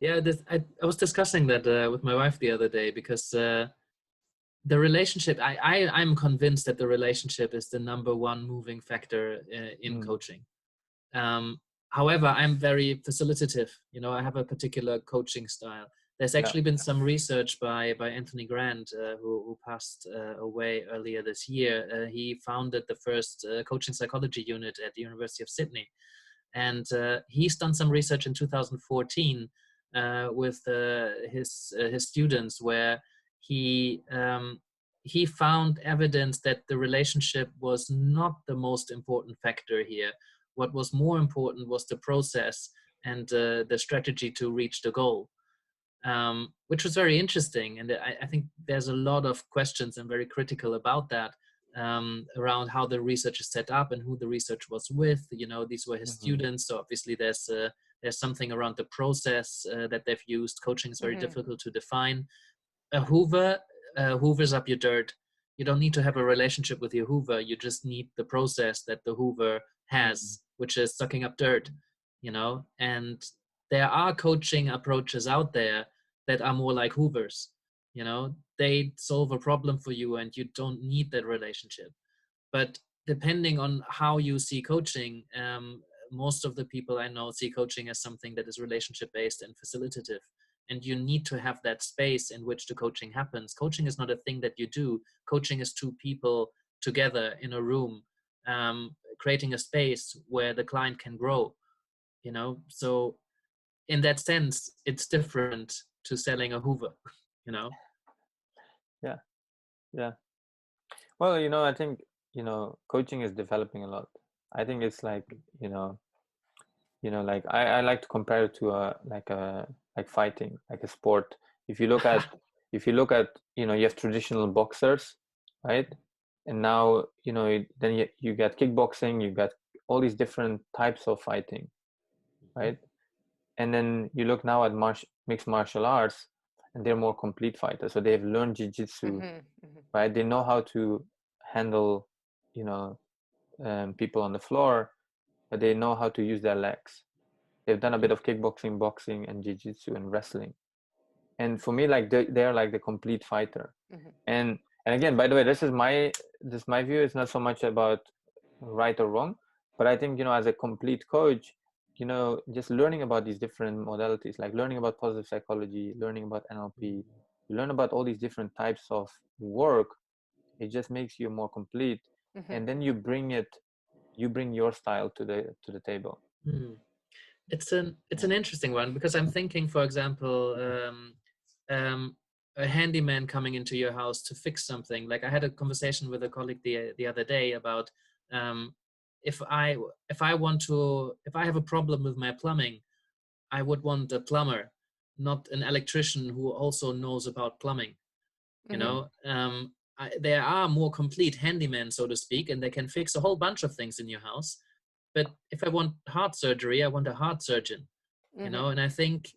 Yeah, I was discussing that with my wife the other day because the relationship, I'm convinced that the relationship is the number one moving factor in Mm. coaching. However, I'm very facilitative. I have a particular coaching style. There's Yeah. actually been some research by Anthony Grant, who passed away earlier this year. He founded the first coaching psychology unit at the University of Sydney. And he's done some research in 2014 with his students, where he found evidence that the relationship was not the most important factor here. What was more important was the process and the strategy to reach the goal, which was very interesting. And I think there's a lot of questions and very critical about that, around how the research is set up and who the research was with. These were his Mm-hmm. students, so obviously there's something around the process that they've used. Coaching is very difficult to define. A Hoover hoovers up your dirt. You don't need to have a relationship with your Hoover. You just need the process that the Hoover has, which is sucking up dirt. And there are coaching approaches out there that are more like Hoovers. They solve a problem for you and you don't need that relationship. But depending on how you see coaching, most of the people I know see coaching as something that is relationship based and facilitative. And you need to have that space in which the coaching happens. Coaching is not a thing that you do. Coaching is two people together in a room, creating a space where the client can grow. So in that sense, it's different to selling a Hoover. Yeah. Yeah. Well, I think, coaching is developing a lot. I think it's like, like I like to compare it to like fighting, like a sport. If you look at, you have traditional boxers, right? And now, then you get kickboxing, you got all these different types of fighting, right? And then you look now at mixed martial arts, and they're more complete fighters. So they've learned jiu-jitsu, right? They know how to handle, people on the floor, but they know how to use their legs. They've done a bit of kickboxing, boxing, and jiu-jitsu and wrestling. And for me, like they're like the complete fighter. And again, by the way, this is my view. It's not so much about right or wrong, but I think, as a complete coach, just learning about these different modalities, like learning about positive psychology, learning about NLP, you learn about all these different types of work. It just makes you more complete. And then you bring your style to the table. It's an interesting one, because I'm thinking, for example, a handyman coming into your house to fix something. Like, I had a conversation with a colleague the other day about, if I have a problem with my plumbing, I would want a plumber, not an electrician who also knows about plumbing. There are more complete handymen, so to speak, and they can fix a whole bunch of things in your house. But if I want heart surgery, I want a heart surgeon. And I think,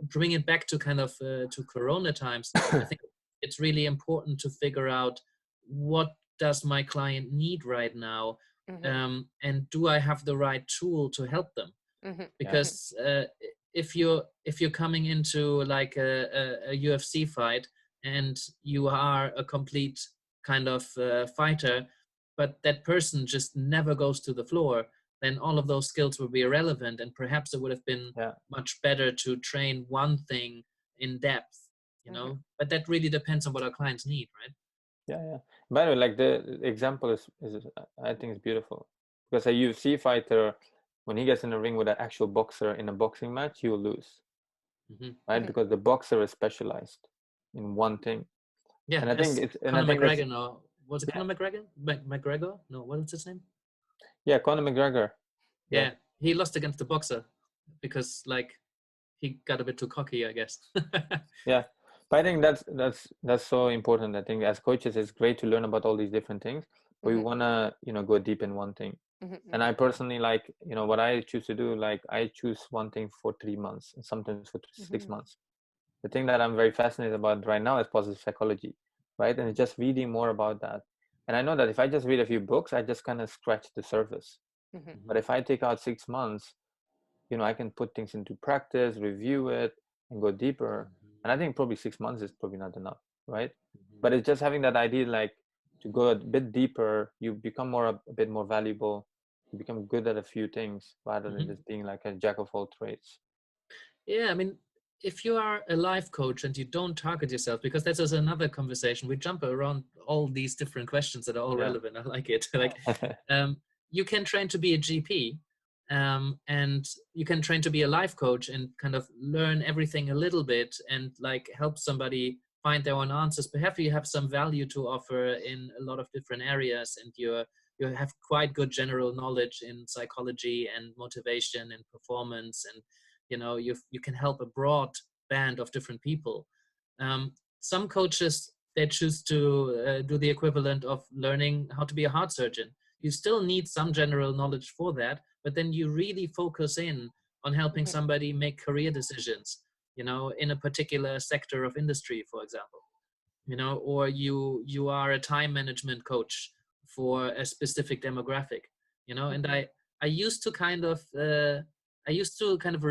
bring it back to kind of to Corona times, I think it's really important to figure out, what does my client need right now, and do I have the right tool to help them? Because if you're coming into like a UFC fight, and you are a complete kind of fighter, but that person just never goes to the floor, then all of those skills will be irrelevant. And perhaps it would have been much better to train one thing in depth, but that really depends on what our clients need, right? Yeah. By the way, like the example is I think it's beautiful, because a UFC fighter, when he gets in a ring with an actual boxer in a boxing match, he will lose, right? Because the boxer is specialized in one thing. Yeah, and I think it's and I Conor think that's McGregor. No, was it Conor McGregor? McGregor? No, what is his name? Conor McGregor. Yeah, he lost against the boxer because, like, he got a bit too cocky, I guess. Yeah, but I think that's so important. I think as coaches, it's great to learn about all these different things, but we wanna go deep in one thing. And I personally, like, what I choose to do, like I choose one thing for 3 months and sometimes for 6 months. The thing that I'm very fascinated about right now is positive psychology, right? And it's just reading more about that. And I know that if I just read a few books, I just kind of scratch the surface. But if I take out 6 months, I can put things into practice, review it, and go deeper. And I think probably 6 months is probably not enough, right? Mhm. But it's just having that idea, like to go a bit deeper, you become a bit more valuable. You become good at a few things rather than Mhm. just being like a jack of all trades. Yeah, I mean, if you are a life coach and you don't target yourself, because that's also another conversation, we jump around all these different questions that are all Yeah. relevant. I like it. Like, you can train to be a GP, and you can train to be a life coach and kind of learn everything a little bit and like help somebody find their own answers. Perhaps you have some value to offer in a lot of different areas, and you have quite good general knowledge in psychology and motivation and performance, and you can help a broad band of different people. Some coaches, they choose to do the equivalent of learning how to be a heart surgeon. You still need some general knowledge for that, but then you really focus in on helping Mhm. somebody make career decisions, in a particular sector of industry, for example. Or you are a time management coach for a specific demographic. And Mhm. I used to kind of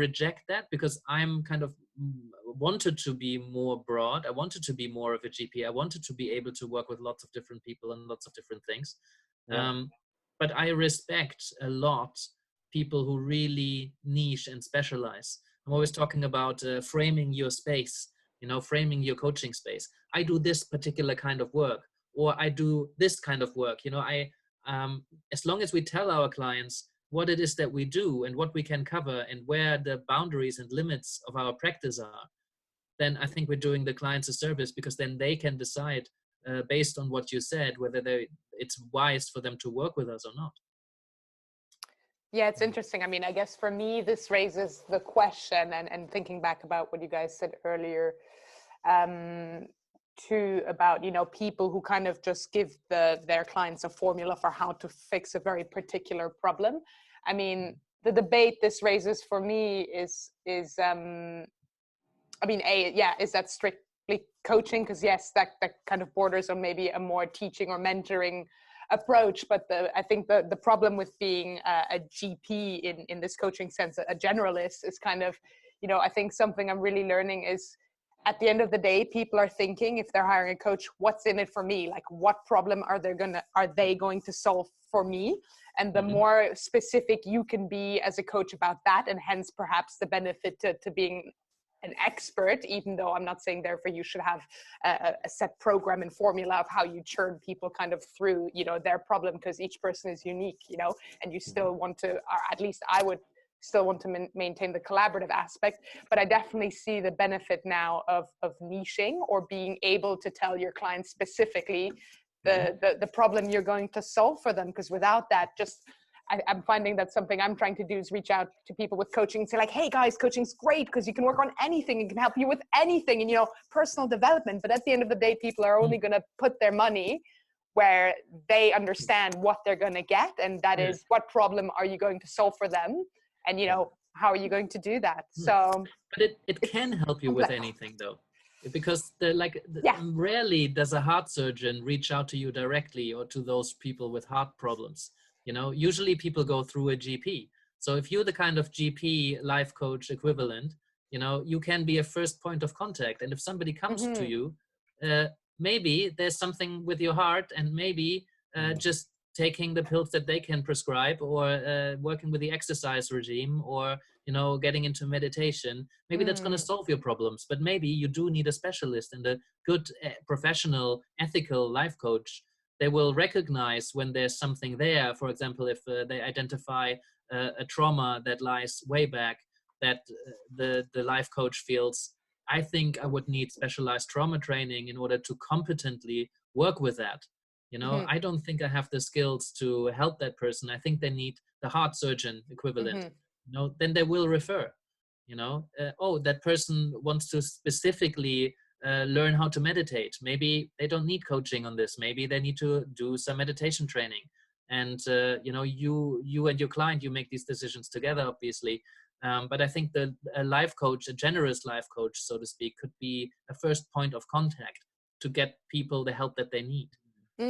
reject that, because I'm kind of wanted to be more broad. I wanted to be more of a GP. I wanted to be able to work with lots of different people and lots of different things. Yeah. But I respect a lot people who really niche and specialize. I'm always talking about framing your space, framing your coaching space. I do this particular kind of work, or I do this kind of work. As long as we tell our clients what it is that we do and what we can cover and where the boundaries and limits of our practice are, then I think we're doing the clients a service, because then they can decide based on what you said whether it's wise for them to work with us or not. Yeah, it's interesting. I mean, I guess for me, this raises the question, and thinking back about what you guys said earlier, um, too, about, people who kind of just give their clients a formula for how to fix a very particular problem. I mean, the debate this raises for me is I mean, is that strictly coaching? Because yes, that kind of borders on maybe a more teaching or mentoring approach. But I think the problem with being a GP in this coaching sense, a generalist, is kind of, I think something I'm really learning is, at the end of the day, people are thinking, if they're hiring a coach, what's in it for me? Like, what problem are they going to solve for me? And the more specific you can be as a coach about that, and hence perhaps the benefit to being an expert, even though I'm not saying therefore you should have a set program and formula of how you churn people kind of through, their problem, because each person is unique, and you still want to, or at least I would still want to maintain the collaborative aspect. But I definitely see the benefit now of niching, or being able to tell your clients specifically the problem you're going to solve for them, because without that, I'm finding that something I'm trying to do is reach out to people with coaching and say, like, hey guys, coaching's great because you can work on anything, it can help you with anything, and personal development. But at the end of the day, people are only going to put their money where they understand what they're going to get, and that is, what problem are you going to solve for them, and how are you going to do that? So but it can help you with anything, though, because rarely does a heart surgeon reach out to you directly, or to those people with heart problems. Usually people go through a GP. So if you're the kind of GP life coach equivalent, you can be a first point of contact. And if somebody comes to you, maybe there's something with your heart, and maybe just taking the pills that they can prescribe, or working with the exercise regime, or getting into meditation, maybe that's going to solve your problems. But maybe you do need a specialist, and a good professional ethical life coach, they will recognize when there's something there. For example, if they identify a trauma that lies way back, that the life coach feels, I think I would need specialized trauma training in order to competently work with that. I don't think I have the skills to help that person. I think they need the heart surgeon equivalent. Then they will refer. That person wants to specifically learn how to meditate. Maybe they don't need coaching on this. Maybe they need to do some meditation training. And you and your client, you make these decisions together, obviously. But I think a life coach, a generous life coach, so to speak, could be a first point of contact to get people the help that they need.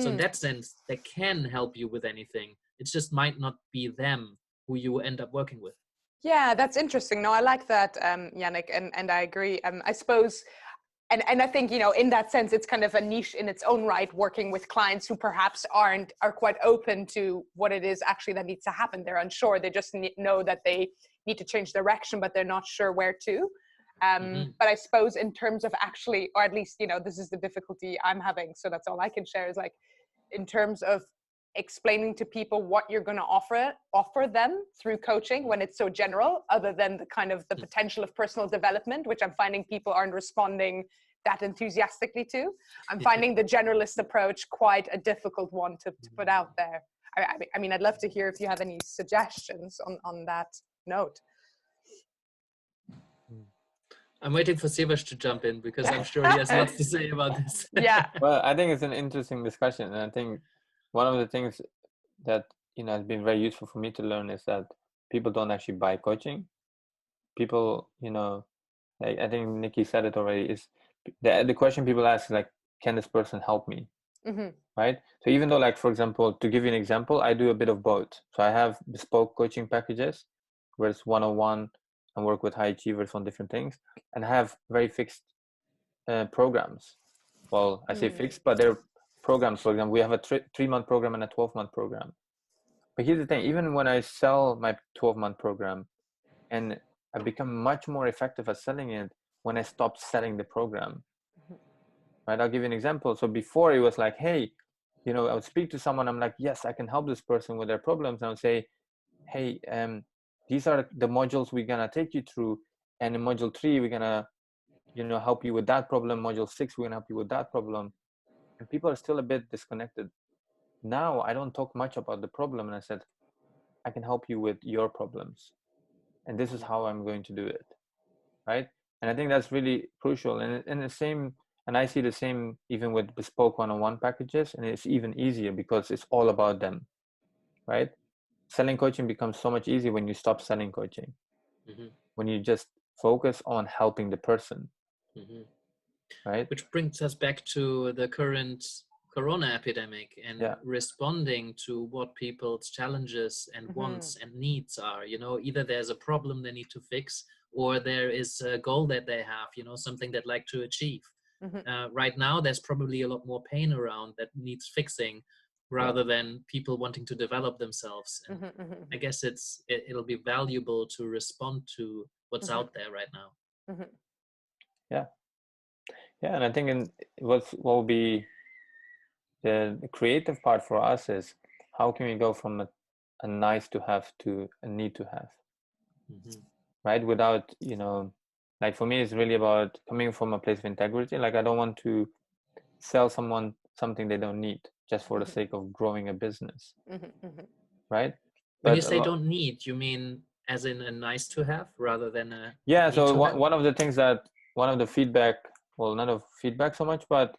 So in that sense, they can help you with anything. It just might not be them who you end up working with. Yeah, that's interesting. No, I like that, Yannick, and I agree. I suppose, and I think, you know, in that sense, it's kind of a niche in its own right, working with clients who perhaps are quite open to what it is actually that needs to happen. They're unsure. They just know that they need to change direction, but they're not sure where to. But I suppose in terms of actually, or at least, you know, this is the difficulty I'm having, so that's all I can share, is like, in terms of explaining to people what you're going to offer them through coaching when it's so general, other than the kind of the potential of personal development, which I'm finding people aren't responding that enthusiastically to. I'm finding the generalist approach quite a difficult one to put out there. I mean, I'd love to hear if you have any suggestions on that note. I'm waiting for Sivash to jump in, because I'm sure he has lots to say about this. Yeah. Well, I think it's an interesting discussion, and I think one of the things that, you know, has been very useful for me to learn is that people don't actually buy coaching. People, you know, like, I think Nikki said it already, is the question people ask is like, can this person help me? Right? So even though, like, for example, to give you an example, I do a bit of both. So I have bespoke coaching packages where it's one-on-one and work with high achievers on different things, and I have very fixed programs. Well, I say fixed, but they're programs. For example, we have a 3-month program and a 12-month program. But here's the thing, even when I sell my 12-month program, and I become much more effective at selling it when I stopped selling the program. Right? I'll give you an example. So before, it was like, hey, you know, I would speak to someone, I'm like, yes, I can help this person with their problems. And I would say, hey, these are the modules we're gonna take you through, and in module 3 we're gonna, you know, help you with that problem. Module 6 we're gonna help you with that problem. And people are still a bit disconnected. Now I don't talk much about the problem, and I said, I can help you with your problems, and this is how I'm going to do it, right? And I think that's really crucial. And the same, and I see the same even with bespoke one-on-one packages, and it's even easier because it's all about them, right? Selling coaching becomes so much easier when you stop selling coaching, when you just focus on helping the person, right? Which brings us back to the current corona epidemic and responding to what people's challenges and wants and needs are. You know, either there's a problem they need to fix, or there is a goal that they have, you know, something they'd like to achieve. Right now, there's probably a lot more pain around that needs fixing, rather than people wanting to develop themselves. And I guess it'll be valuable to respond to what's out there right now. Yeah, and I think what will be the creative part for us is, how can we go from a nice to have to a need to have, right? Without, you know, like, for me, it's really about coming from a place of integrity. Like, I don't want to sell someone something they don't need just for the sake of growing a business, right? When you say don't need, you mean as in a nice to have rather than a yeah. So one of the things that, one of the feedback, well, not of feedback so much, but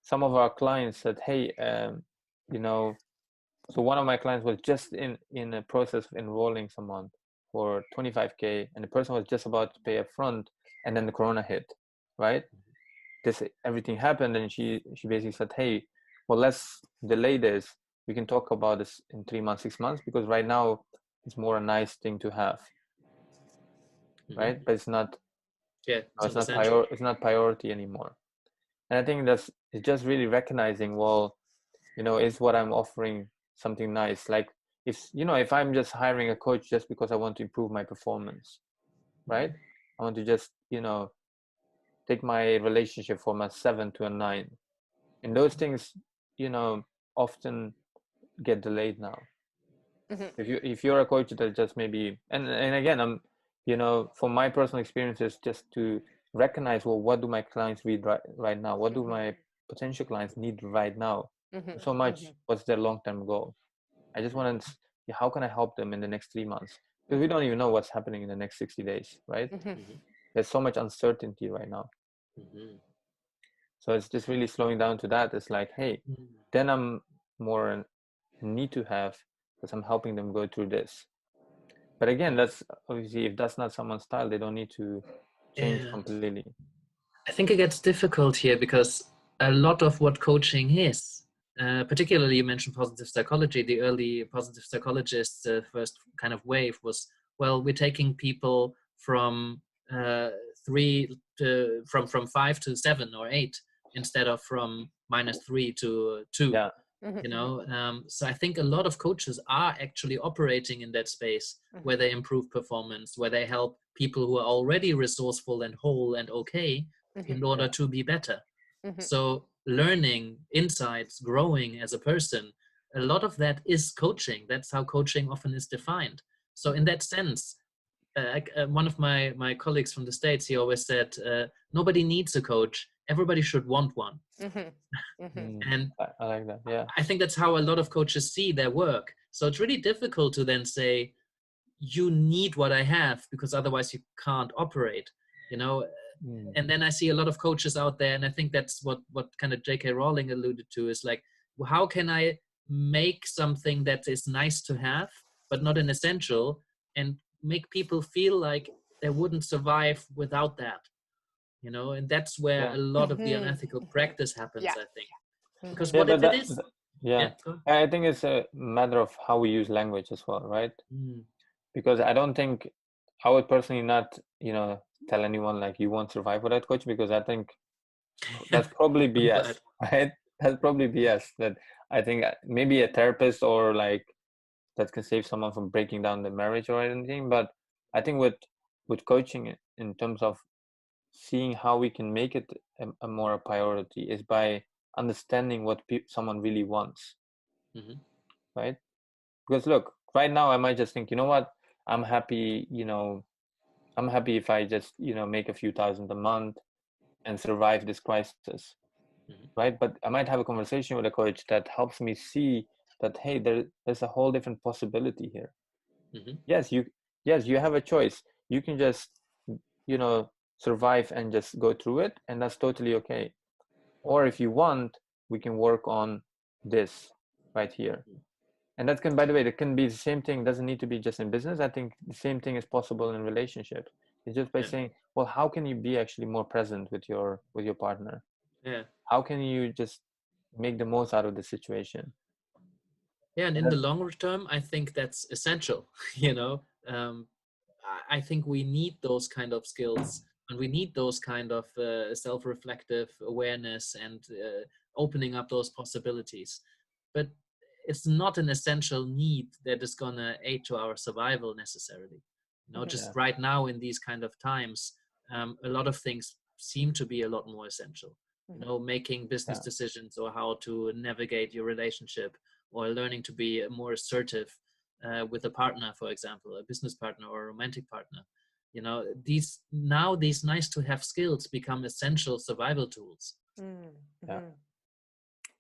some of our clients said, hey, you know, so one of my clients was just in a process of enrolling someone for 25K, and the person was just about to pay up front, and then the corona hit, right? Everything happened, and she basically said, hey, well, let's delay this. We can talk about this in 3 months, 6 months, because right now it's more a nice thing to have, right? But it's not, it's not priority anymore. And I think it's just really recognizing, well, you know, is what I'm offering something nice? Like, if, you know, if I'm just hiring a coach just because I want to improve my performance, right? I want to just, you know, take my relationship from a 7 to a 9. And those things, you know, often get delayed now. If you're a coach that just maybe, and again, I'm, you know, from my personal experiences, just to recognize, well, what do my clients need right now? What do my potential clients need right now? So much, what's their long-term goal? I just want to, how can I help them in the next 3 months? Because we don't even know what's happening in the next 60 days, right? There's so much uncertainty right now. So it's just really slowing down to that. It's like, hey, then I'm more need to have, because I'm helping them go through this. But again, that's obviously, if that's not someone's style, they don't need to change completely. I think it gets difficult here, because a lot of what coaching is, particularly you mentioned positive psychology, the early positive psychologists, the first kind of wave was well, we're taking people from 5 to 7 or 8 instead of from -3 to 2. Yeah. You know, so I think a lot of coaches are actually operating in that space where they improve performance, where they help people who are already resourceful and whole and okay in order to be better. So learning insights, growing as a person, a lot of that is coaching. That's how coaching often is defined. So in that sense, one of my colleagues from the States, he always said, nobody needs a coach. Everybody should want one. And I like that. Yeah. I think that's how a lot of coaches see their work. So it's really difficult to then say, you need what I have, because otherwise you can't operate, you know. And then I see a lot of coaches out there, and I think that's what kind of J.K. Rowling alluded to, is like, well, how can I make something that is nice to have, but not an essential, and make people feel like they wouldn't survive without that, you know? And that's where a lot of the unethical practice happens, I think. Because what if it is? I think it's a matter of how we use language as well, right? Because I don't think, I would personally not, you know, tell anyone like you won't survive without coach, because I think that's probably BS, right? That's probably BS. That I think maybe a therapist or like that can save someone from breaking down the marriage or anything. But I think with coaching, in terms of seeing how we can make it a more a priority, is by understanding what someone really wants, right? Because look, right now I might just think, you know what, I'm happy, you know, I'm happy if I just, you know, make a few thousand a month and survive this crisis, right? But I might have a conversation with a coach that helps me see that, hey, there's a whole different possibility here. Yes, you have a choice. You can just, you know, survive and just go through it, and that's totally okay. Or if you want, we can work on this right here. And that can, by the way, that can be the same thing. It doesn't need to be just in business. I think the same thing is possible in relationships. It's just by saying, well, how can you be actually more present with your partner? How can you just make the most out of the situation? And in the longer term, I think that's essential. You know, I think we need those kind of skills, and we need those kind of self-reflective awareness and opening up those possibilities. But it's not an essential need that is going to aid to our survival necessarily. You know, just right now in these kind of times, a lot of things seem to be a lot more essential. You know, making business decisions, or how to navigate your relationship, or learning to be more assertive with a partner, for example, a business partner or a romantic partner. You know, these nice to have skills become essential survival tools.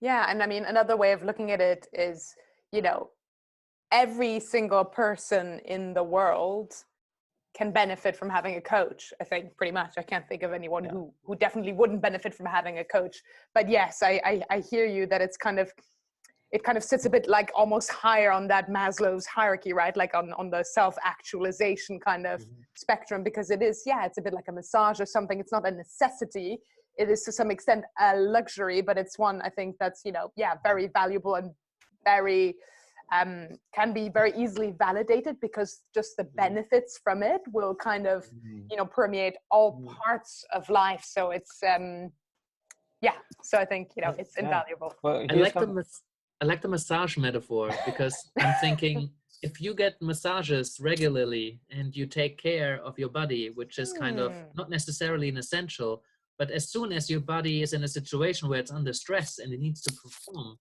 Yeah, and I mean, another way of looking at it is, you know, every single person in the world can benefit from having a coach. I think pretty much. I can't think of anyone who definitely wouldn't benefit from having a coach. But yes, I hear you that it kind of sits a bit like almost higher on that Maslow's hierarchy, right? Like on the self-actualization kind of spectrum, because it is, it's a bit like a massage or something. It's not a necessity. It is to some extent a luxury, but it's one, I think, that's, you know, very valuable and very, can be very easily validated, because just the benefits from it will kind of, you know, permeate all parts of life. So it's, so I think, you know, it's invaluable. Well, I like the massage metaphor, because I'm thinking, if you get massages regularly and you take care of your body, which is kind of not necessarily an essential, but as soon as your body is in a situation where it's under stress and it needs to perform,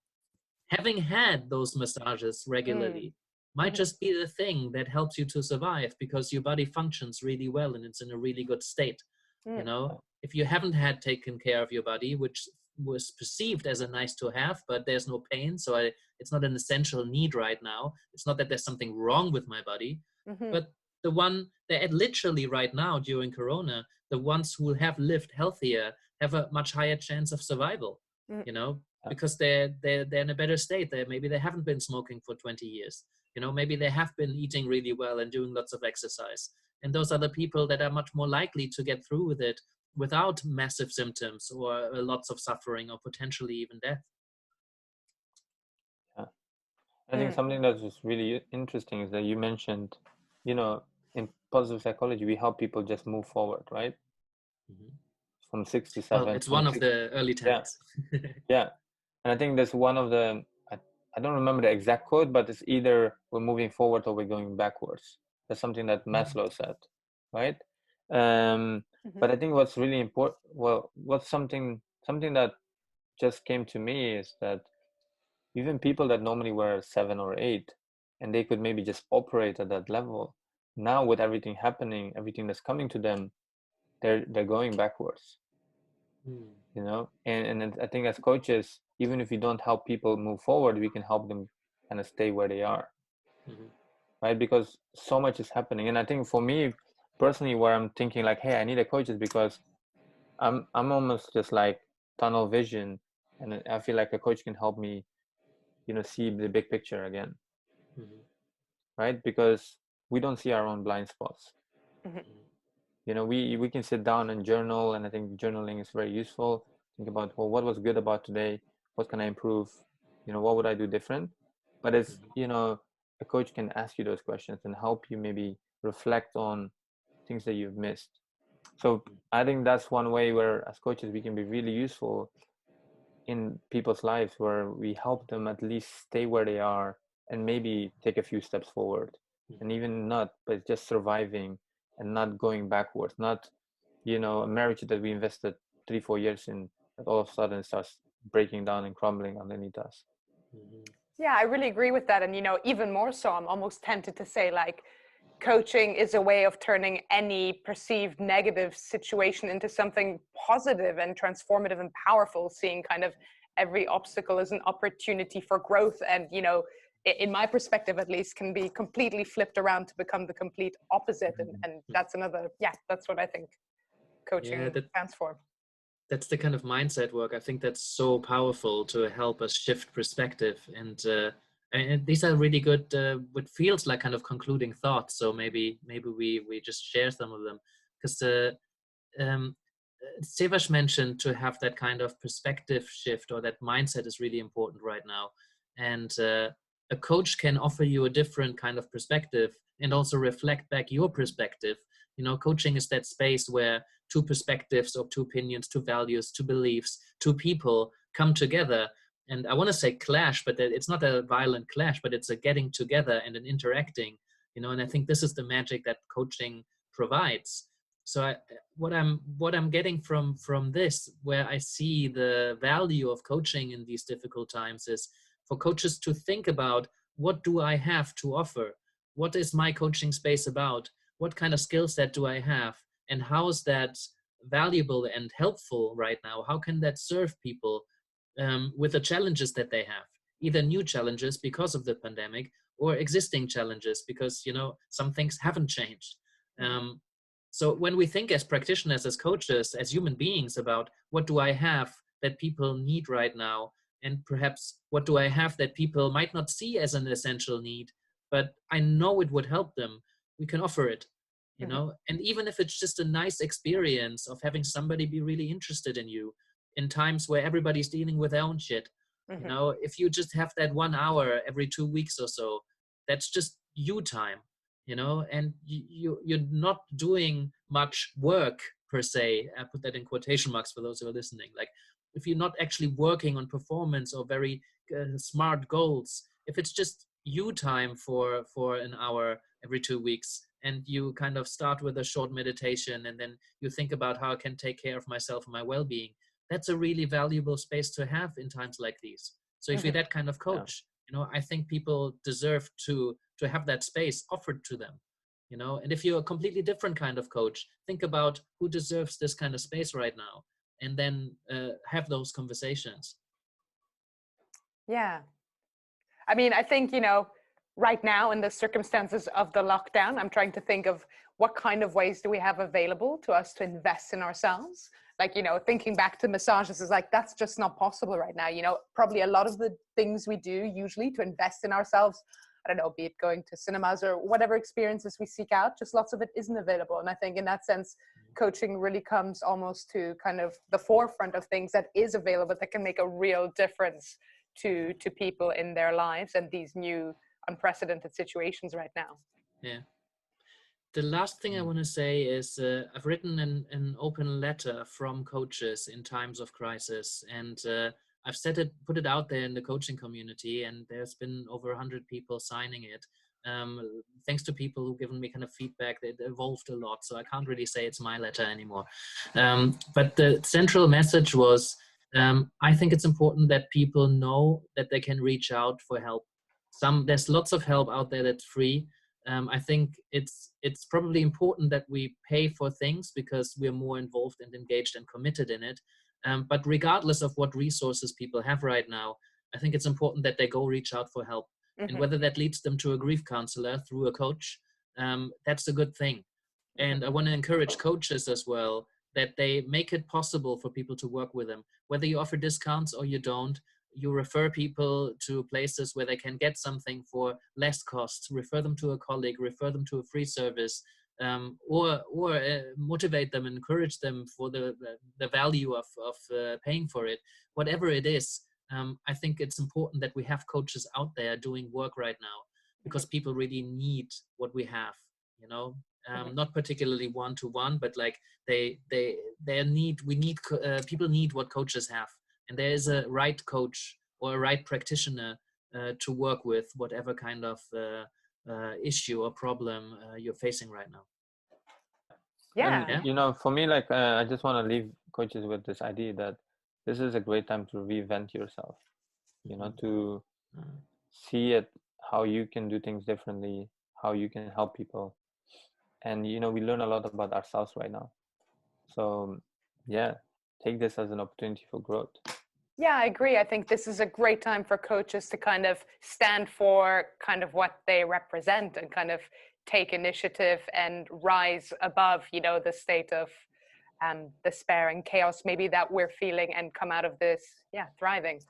having had those massages regularly might just be the thing that helps you to survive, because your body functions really well and it's in a really good state. You know, if you haven't had taken care of your body, which was perceived as a nice to have, but there's no pain, so it's not an essential need right now. It's not that there's something wrong with my body, but the one that literally right now during Corona, the ones who have lived healthier have a much higher chance of survival, you know, because they're in a better state. Maybe they haven't been smoking for 20 years, you know, maybe they have been eating really well and doing lots of exercise. And those are the people that are much more likely to get through with it without massive symptoms or lots of suffering or potentially even death. I think something that was really interesting is that you mentioned, you know, positive psychology, we help people just move forward, right? From 6 to 7. Well, it's one of the early tenets. Yeah. And I think that's one of the, I don't remember the exact quote, but it's either we're moving forward or we're going backwards. That's something that Maslow said, right? But I think what's really important, well, what's something that just came to me is that even people that normally were 7 or 8, and they could maybe just operate at that level, now with everything happening, everything that's coming to them, they're going backwards. You know, and I think as coaches, even if we don't help people move forward, we can help them kind of stay where they are, right? Because so much is happening. And I think for me personally, where I'm thinking like, hey, I need a coach, is because I'm almost just like tunnel vision, and I feel like a coach can help me, you know, see the big picture again, right? Because we don't see our own blind spots. You know, we can sit down and journal, and I think journaling is very useful. Think about, well, what was good about today? What can I improve? You know, what would I do different? But it's, you know, a coach can ask you those questions and help you maybe reflect on things that you've missed. So I think that's one way where as coaches we can be really useful in people's lives, where we help them at least stay where they are and maybe take a few steps forward, and even not, but just surviving and not going backwards. Not, you know, a marriage that we invested 3-4 years in, that all of a sudden starts breaking down and crumbling underneath us. Yeah, I really agree with that. And, you know, even more so, I'm almost tempted to say, like, coaching is a way of turning any perceived negative situation into something positive and transformative and powerful, seeing kind of every obstacle as an opportunity for growth. And, you know, in my perspective, at least, can be completely flipped around to become the complete opposite. And that's another, that's what I think coaching stands for. That's the kind of mindset work. I think that's so powerful to help us shift perspective. And these are really good, what feels like kind of concluding thoughts. So maybe we just share some of them, because Sevas mentioned to have that kind of perspective shift, or that mindset is really important right now. And a coach can offer you a different kind of perspective and also reflect back your perspective. You know, coaching is that space where two perspectives or two opinions, two values, two beliefs, two people come together. And I want to say clash, but it's not a violent clash, but it's a getting together and an interacting, you know, and I think this is the magic that coaching provides. So what I'm getting from this, where I see the value of coaching in these difficult times, is for coaches to think about, what do I have to offer? What is my coaching space about? What kind of skill set do I have? And how is that valuable and helpful right now? How can that serve people with the challenges that they have? Either new challenges because of the pandemic, or existing challenges because, you know, some things haven't changed. So when we think as practitioners, as coaches, as human beings about what do I have that people need right now, and perhaps what do I have that people might not see as an essential need, but I know it would help them, we can offer it, you know. And even if it's just a nice experience of having somebody be really interested in you in times where everybody's dealing with their own shit, you know, if you just have that 1 hour every 2 weeks or so, that's just you time, you know, and you're not doing much work per se. I put that in quotation marks for those who are listening. Like, if you're not actually working on performance or very smart goals, if it's just you time for an hour every 2 weeks, and you kind of start with a short meditation, and then you think about how I can take care of myself and my well-being, that's a really valuable space to have in times like these. So if you're that kind of coach, you know, I think people deserve to have that space offered to them, you know. And if you're a completely different kind of coach, think about who deserves this kind of space right now, and then have those conversations. Yeah. I mean, I think, you know, right now in the circumstances of the lockdown, I'm trying to think of what kind of ways do we have available to us to invest in ourselves. Like, you know, thinking back to massages is like, that's just not possible right now. You know, probably a lot of the things we do usually to invest in ourselves, I don't know, be it going to cinemas or whatever experiences we seek out, just lots of it isn't available. And I think in that sense, coaching really comes almost to kind of the forefront of things that is available, that can make a real difference to people in their lives and these new unprecedented situations right now. Yeah. The last thing I want to say is I've written an open letter from coaches in times of crisis, and I've put it out there in the coaching community, and there's been over 100 people signing it. Thanks to people who've given me kind of feedback, it evolved a lot, so I can't really say it's my letter anymore. But the central message was, I think it's important that people know that they can reach out for help. There's lots of help out there that's free. I think it's probably important that we pay for things because we're more involved and engaged and committed in it. But regardless of what resources people have right now, I think it's important that they go reach out for help. And whether that leads them to a grief counselor through a coach, that's a good thing. And I want to encourage coaches as well, that they make it possible for people to work with them. Whether you offer discounts or you don't, you refer people to places where they can get something for less cost, refer them to a colleague, refer them to a free service, or motivate them, encourage them for the value of paying for it. Whatever it is, I think it's important that we have coaches out there doing work right now, because people really need what we have, you know. Not particularly one-to-one, but like people need what coaches have. And there is a right coach or a right practitioner to work with whatever kind of issue or problem you're facing right now. Yeah. And, you know, for me, like, I just want to leave coaches with this idea that this is a great time to reinvent yourself, you know, to see it, how you can do things differently, how you can help people. And, you know, we learn a lot about ourselves right now. So, yeah, take this as an opportunity for growth. Yeah, I agree. I think this is a great time for coaches to kind of stand for kind of what they represent and kind of take initiative and rise above, you know, the state of despair and chaos maybe that we're feeling, and come out of this, thriving.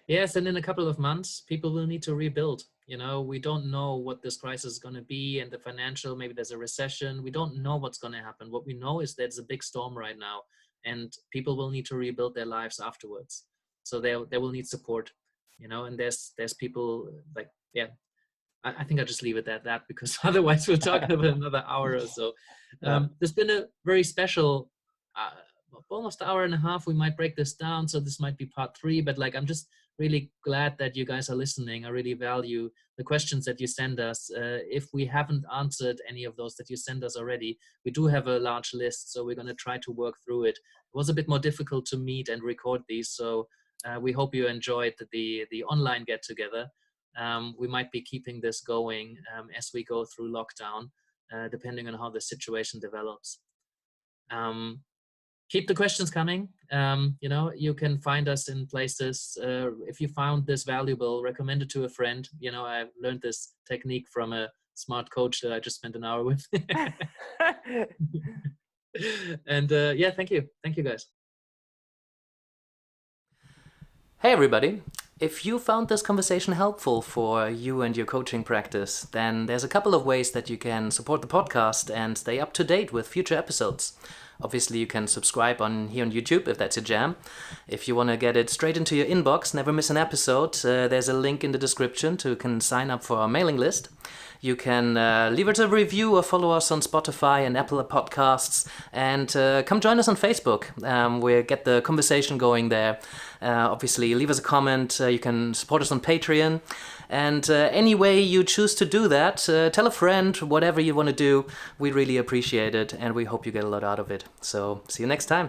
Yes, and in a couple of months, people will need to rebuild. You know, we don't know what this crisis is going to be, and the financial, maybe there's a recession. We don't know what's going to happen. What we know is there's a big storm right now, and people will need to rebuild their lives afterwards. So they will need support, you know, and there's people like, I think I'll just leave it at that, because otherwise we're talking about another hour or so. There's been a very special, almost an hour and a half. We might break this down, so this might be part 3, but like, I'm just really glad that you guys are listening. I really value the questions that you send us. If we haven't answered any of those that you send us already, we do have a large list, so we're going to try to work through it. It was a bit more difficult to meet and record these, so we hope you enjoyed the online get-together. We might be keeping this going as we go through lockdown, depending on how the situation develops. Keep the questions coming. You know, you can find us in places. If you found this valuable, recommend it to a friend. You know, I learned this technique from a smart coach that I just spent an hour with. And thank you. Thank you, guys. Hey, everybody. If you found this conversation helpful for you and your coaching practice, then there's a couple of ways that you can support the podcast and stay up to date with future episodes. Obviously, you can subscribe here on YouTube if that's your jam. If you want to get it straight into your inbox, never miss an episode, there's a link in the description to can sign up for our mailing list. You can leave us a review or follow us on Spotify and Apple Podcasts, and come join us on Facebook. We'll get the conversation going there. Obviously, leave us a comment. You can support us on Patreon. And any way you choose to do that, tell a friend, whatever you want to do. We really appreciate it, and we hope you get a lot out of it. So see you next time.